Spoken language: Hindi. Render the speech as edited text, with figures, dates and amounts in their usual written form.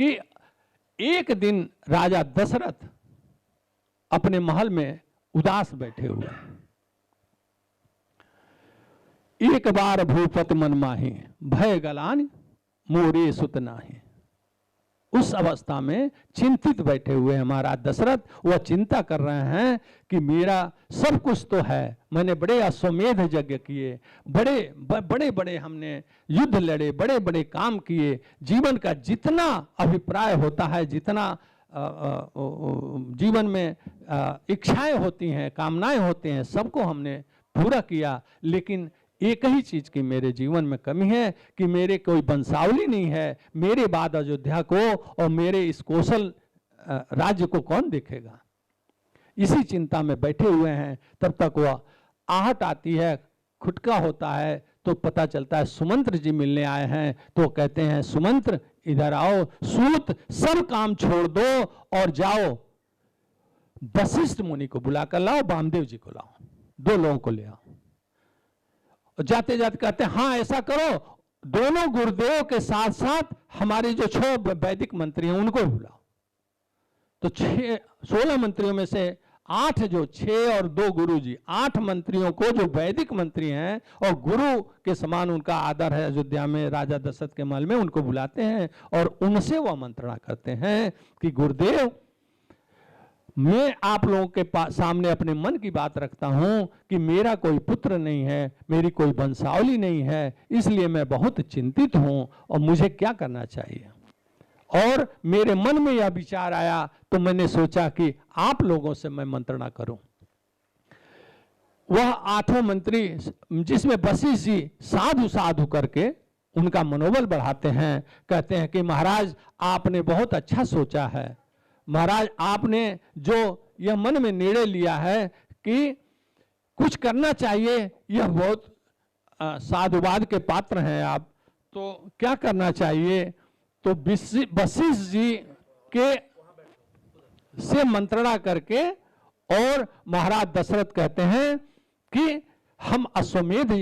कि एक दिन राजा दशरथ अपने महल में उदास बैठे हुए हैं। एक बार भूपत मन माही भय गलान मोरे सुत नाहि। उस अवस्था में चिंतित बैठे हुए हैं महाराज दशरथ। वह चिंता कर रहे हैं कि मेरा सब कुछ तो है, मैंने बड़े अश्वमेध यज्ञ किए, बड़े बड़े हमने युद्ध लड़े, बड़े बड़े काम किए, जीवन का जितना अभिप्राय होता है, जितना जीवन में इच्छाएं होती हैं, कामनाएं होते हैं, सबको हमने पूरा किया। लेकिन एक ही चीज की मेरे जीवन में कमी है कि मेरे कोई वंशावली नहीं है। मेरे बाद अयोध्या को और मेरे इस कौशल राज्य को कौन देखेगा। इसी चिंता में बैठे हुए हैं। तब तक वह आहट आती है, खुटका होता है, तो पता चलता है सुमंत्र जी मिलने आए हैं। तो कहते हैं सुमंत्र इधर आओ, सूत सब काम छोड़ दो और जाओ, वशिष्ठ मुनि को बुलाकर लाओ, वामदेव जी को लाओ, 2 लोगों को ले आओ। जाते जाते कहते हैं हाँ ऐसा करो, दोनों गुरुदेव के साथ साथ हमारे जो 6 वैदिक मंत्री हैं उनको बुलाओ। तो 16 मंत्रियों में से 8 जो 6 और 2 गुरु जी, 8 मंत्रियों को जो वैदिक मंत्री हैं और गुरु के समान उनका आदर है अयोध्या में राजा दशरथ के महल में, उनको बुलाते हैं और उनसे वह मंत्रणा करते हैं कि गुरुदेव मैं आप लोगों के सामने अपने मन की बात रखता हूं कि मेरा कोई पुत्र नहीं है, मेरी कोई वंशावली नहीं है, इसलिए मैं बहुत चिंतित हूं और मुझे क्या करना चाहिए। और मेरे मन में यह विचार आया तो मैंने सोचा कि आप लोगों से मैं मंत्रणा करूं। वह 8 मंत्री जिसमें वशिष्ठ जी साधु साधु करके उनका मनोबल बढ़ाते हैं, कहते हैं कि महाराज आपने बहुत अच्छा सोचा है, महाराज आपने जो यह मन में निर्णय लिया है कि कुछ करना चाहिए, यह बहुत साधुवाद के पात्र हैं आप, तो क्या करना चाहिए। तो वशिष्ठ जी के से मंत्रणा करके और महाराज दशरथ कहते हैं कि हम अश्वमेध